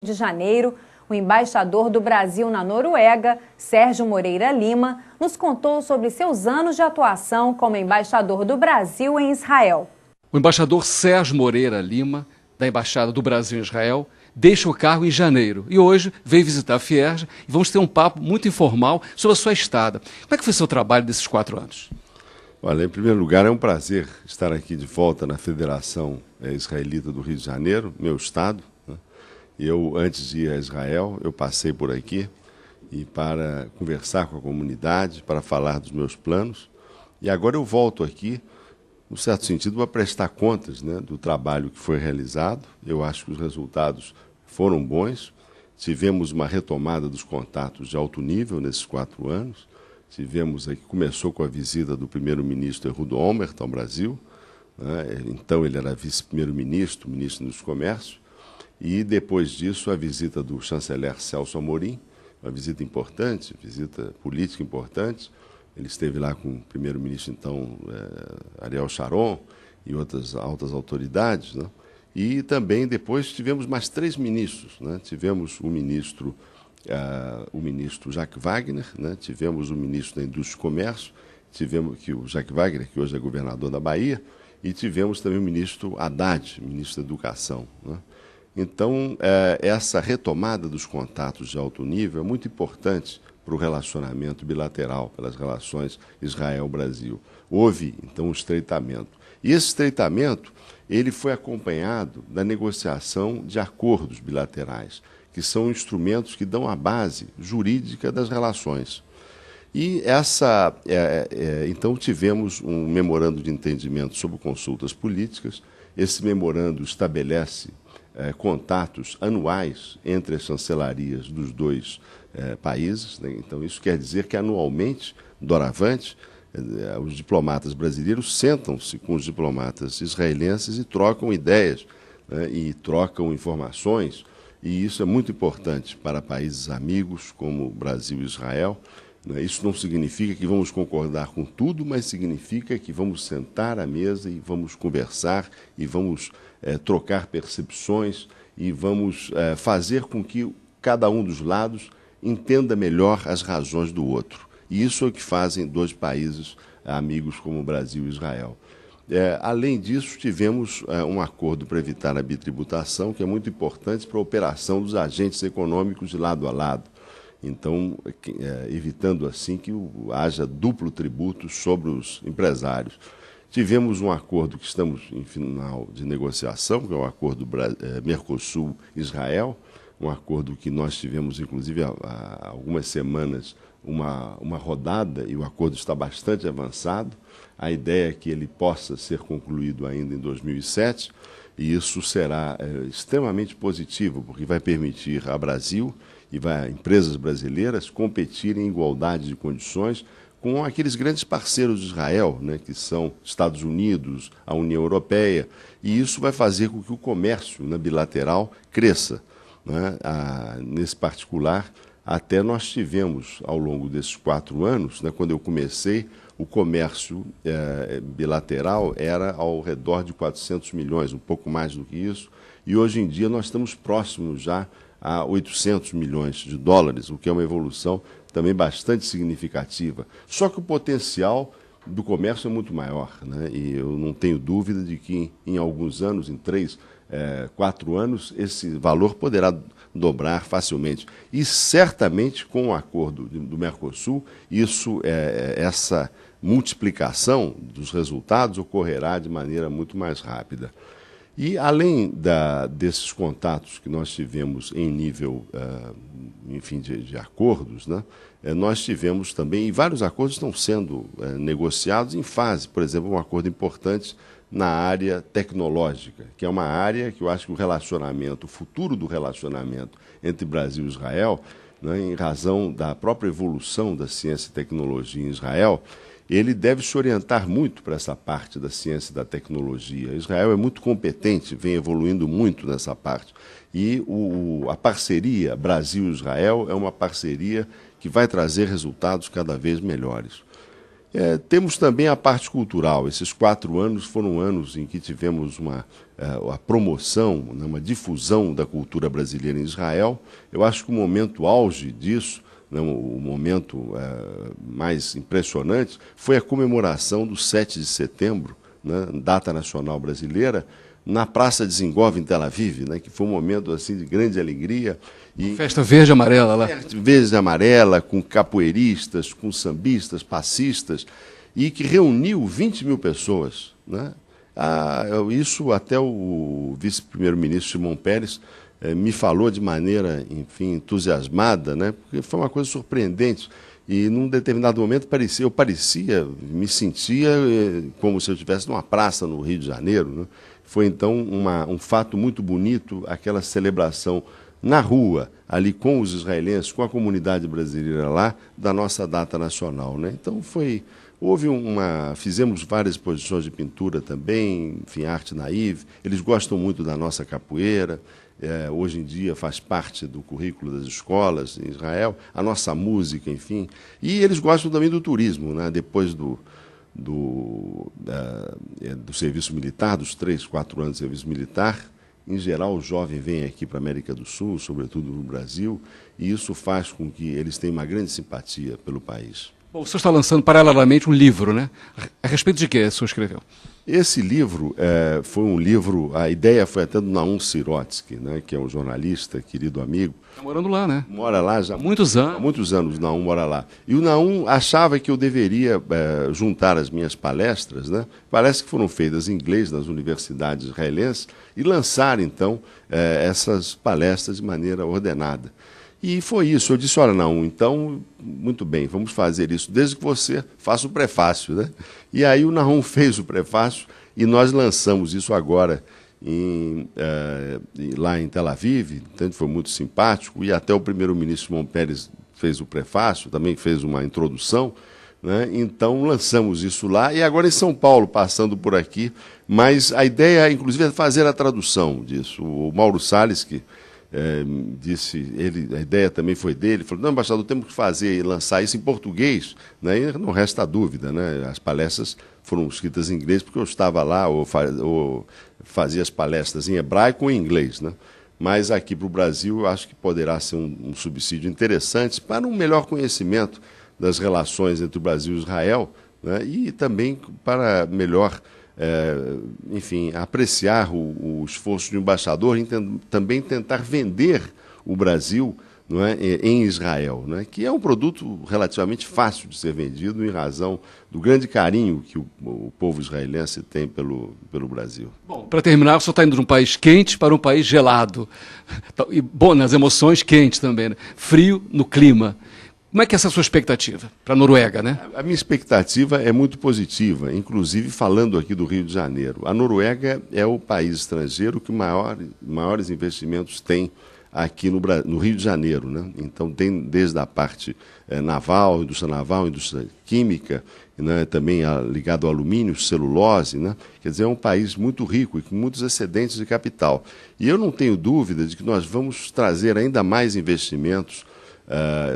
de Janeiro, o embaixador do Brasil na Noruega, Sérgio Moreira Lima, nos contou sobre seus anos de atuação como embaixador do Brasil em Israel. O embaixador Sérgio Moreira Lima, da Embaixada do Brasil em Israel, deixa o cargo em janeiro e hoje veio visitar a Fierj e vamos ter um papo muito informal sobre a sua estada. Como é que foi o seu trabalho desses 4 anos? Olha, em primeiro lugar, é um prazer estar aqui de volta na Federação Israelita do Rio de Janeiro, meu estado. Eu, antes de ir a Israel, eu passei por aqui e para conversar com a comunidade, para falar dos meus planos. E agora eu volto aqui, no certo sentido, para prestar contas, do trabalho que foi realizado. Eu acho que os resultados foram bons. Tivemos uma retomada dos contatos de alto nível nesses 4 anos. Tivemos aqui, começou com a visita do primeiro-ministro Ehud Olmert ao Brasil. Então ele era vice-primeiro-ministro, ministro dos Comércios. E, depois disso, a visita do chanceler Celso Amorim, uma visita importante, visita política importante. Ele esteve lá com o primeiro-ministro, então, Ariel Sharon e outras altas autoridades. E também, depois, tivemos mais 3 ministros. Tivemos o ministro Jacques Wagner, tivemos o ministro da Indústria e Comércio, tivemos o Jacques Wagner, que hoje é governador da Bahia, e tivemos também o ministro Haddad, ministro da Educação. Então, essa retomada dos contatos de alto nível é muito importante para o relacionamento bilateral, pelas relações Israel-Brasil. Houve, então, um estreitamento. E esse estreitamento ele foi acompanhado da negociação de acordos bilaterais, que são instrumentos que dão a base jurídica das relações. E então tivemos um memorando de entendimento sobre consultas políticas. Esse memorando estabelece contatos anuais entre as chancelarias dos 2 países. Então, isso quer dizer que, anualmente, doravante, os diplomatas brasileiros sentam-se com os diplomatas israelenses e trocam ideias, e trocam informações. E isso é muito importante para países amigos como o Brasil e Israel. Isso não significa que vamos concordar com tudo, mas significa que vamos sentar à mesa e vamos conversar e vamos trocar percepções e vamos fazer com que cada um dos lados entenda melhor as razões do outro. E isso é o que fazem 2 países amigos como o Brasil e Israel. Além disso, tivemos um acordo para evitar a bitributação, que é muito importante para a operação dos agentes econômicos de lado a lado. Então, evitando assim que haja duplo tributo sobre os empresários. Tivemos um acordo que estamos em final de negociação, que é o acordo Mercosul-Israel, um acordo que nós tivemos, inclusive, há algumas semanas, uma rodada, e o acordo está bastante avançado. A ideia é que ele possa ser concluído ainda em 2007, e isso será extremamente positivo, porque vai permitir a Brasil e a empresas brasileiras competirem em igualdade de condições com aqueles grandes parceiros de Israel, que são Estados Unidos, a União Europeia, e isso vai fazer com que o comércio bilateral cresça. Nesse particular, até nós tivemos, ao longo desses 4 anos, quando eu comecei, o comércio bilateral era ao redor de 400 milhões, um pouco mais do que isso, e hoje em dia nós estamos próximos já a 800 milhões de dólares, o que é uma evolução também bastante significativa. Só que o potencial do comércio é muito maior, e eu não tenho dúvida de que em alguns anos, em 3, 4 anos, esse valor poderá dobrar facilmente. E certamente com o acordo do Mercosul, essa multiplicação dos resultados ocorrerá de maneira muito mais rápida. E, além desses contatos que nós tivemos em nível, de acordos, nós tivemos também, e vários acordos estão sendo negociados em fase, por exemplo, um acordo importante na área tecnológica, que é uma área que eu acho que o futuro do relacionamento entre Brasil e Israel, em razão da própria evolução da ciência e tecnologia em Israel, ele deve se orientar muito para essa parte da ciência e da tecnologia. Israel é muito competente, vem evoluindo muito nessa parte. E a parceria Brasil-Israel é uma parceria que vai trazer resultados cada vez melhores. Temos também a parte cultural. Esses 4 anos foram anos em que tivemos uma a promoção, né, uma difusão da cultura brasileira em Israel. Eu acho que o momento auge disso, né, o momento mais impressionante, foi a comemoração do 7 de setembro, né, data nacional brasileira, na Praça de Zingov, em Tel Aviv, né, que foi um momento assim, de grande alegria. E festa verde e amarela lá. Verde e amarela, com capoeiristas, com sambistas, passistas, e que reuniu 20 mil pessoas. Né? Isso até o vice-primeiro-ministro Shimon Peres me falou de maneira, enfim, entusiasmada, né? Porque foi uma coisa surpreendente. E num determinado momento me sentia como se eu estivesse numa praça no Rio de Janeiro. Né? Foi então um fato muito bonito, aquela celebração na rua, ali com os israelenses, com a comunidade brasileira lá, da nossa data nacional. Né? Então fizemos várias exposições de pintura também, enfim, arte naïve. Eles gostam muito da nossa capoeira. Hoje em dia faz parte do currículo das escolas em Israel, a nossa música, enfim. E eles gostam também do turismo, né? Depois do serviço militar, dos 3, 4 anos de serviço militar. Em geral, o jovem vem aqui para a América do Sul, sobretudo no Brasil, e isso faz com que eles tenham uma grande simpatia pelo país. Bom, o senhor está lançando paralelamente um livro, né? A respeito de que o senhor escreveu? Esse livro foi um livro, a ideia foi até do Naum Sirotsky, né, que é um jornalista, querido amigo. Está morando lá, né? Mora lá já há muitos anos. Há muitos anos o Naum mora lá. E o Naum achava que eu deveria juntar as minhas palestras, né, palestras que foram feitas em inglês nas universidades israelenses, e lançar, então, essas palestras de maneira ordenada. E foi isso. Eu disse, olha, não, então, muito bem, vamos fazer isso, desde que você faça o prefácio. Né? E aí o Nahum fez o prefácio e nós lançamos isso agora lá em Tel Aviv, então foi muito simpático, e até o primeiro-ministro Shimon Peres fez o prefácio, também fez uma introdução, né? Então lançamos isso lá, e agora em São Paulo, passando por aqui, mas a ideia, inclusive, é fazer a tradução disso. O Mauro Salles, que disse, a ideia também foi dele, falou, não, embaixador, temos que fazer e lançar isso em português, né? E não resta dúvida, né? As palestras foram escritas em inglês porque eu estava lá, ou fazia as palestras em hebraico ou em inglês, né? Mas aqui para o Brasil eu acho que poderá ser um subsídio interessante para um melhor conhecimento das relações entre o Brasil e Israel, né? E também para melhor enfim, apreciar o esforço de um embaixador e também tentar vender o Brasil, não é, em Israel, não é, que é um produto relativamente fácil de ser vendido em razão do grande carinho que o povo israelense tem pelo Brasil. Bom, para terminar, o senhor está indo de um país quente para um país gelado. E, bom, nas emoções, quente também, né? Frio no clima. Como é que é essa sua expectativa para a Noruega, né? A minha expectativa é muito positiva, inclusive falando aqui do Rio de Janeiro. A Noruega é o país estrangeiro que maiores investimentos tem aqui no Rio de Janeiro, né? Então tem desde a parte naval, indústria química, né? Também ligado ao alumínio, celulose, né? Quer dizer, é um país muito rico e com muitos excedentes de capital. E eu não tenho dúvida de que nós vamos trazer ainda mais investimentos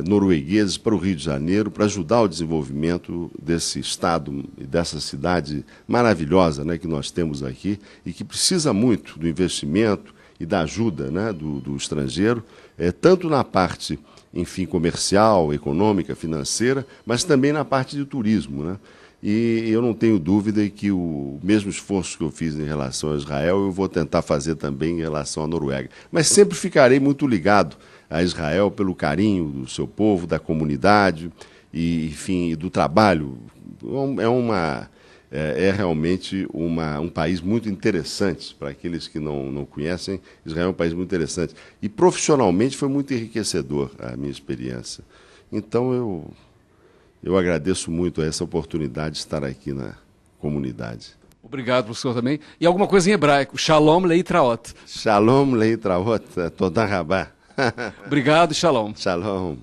noruegueses para o Rio de Janeiro, para ajudar o desenvolvimento desse estado e dessa cidade maravilhosa, né, que nós temos aqui e que precisa muito do investimento e da ajuda, né, do estrangeiro, tanto na parte, enfim, comercial, econômica, financeira, mas também na parte do turismo, né? E eu não tenho dúvida que o mesmo esforço que eu fiz em relação a Israel, eu vou tentar fazer também em relação à Noruega. Mas sempre ficarei muito ligado a Israel pelo carinho do seu povo, da comunidade e, enfim, do trabalho. É realmente um país muito interessante para aqueles que não conhecem. Israel é um país muito interessante e profissionalmente foi muito enriquecedor a minha experiência. Então eu agradeço muito essa oportunidade de estar aqui na comunidade. Obrigado para o senhor também. E alguma coisa em hebraico. Shalom leitraot. Shalom leitraot. Toda rabá. Obrigado e shalom. Shalom.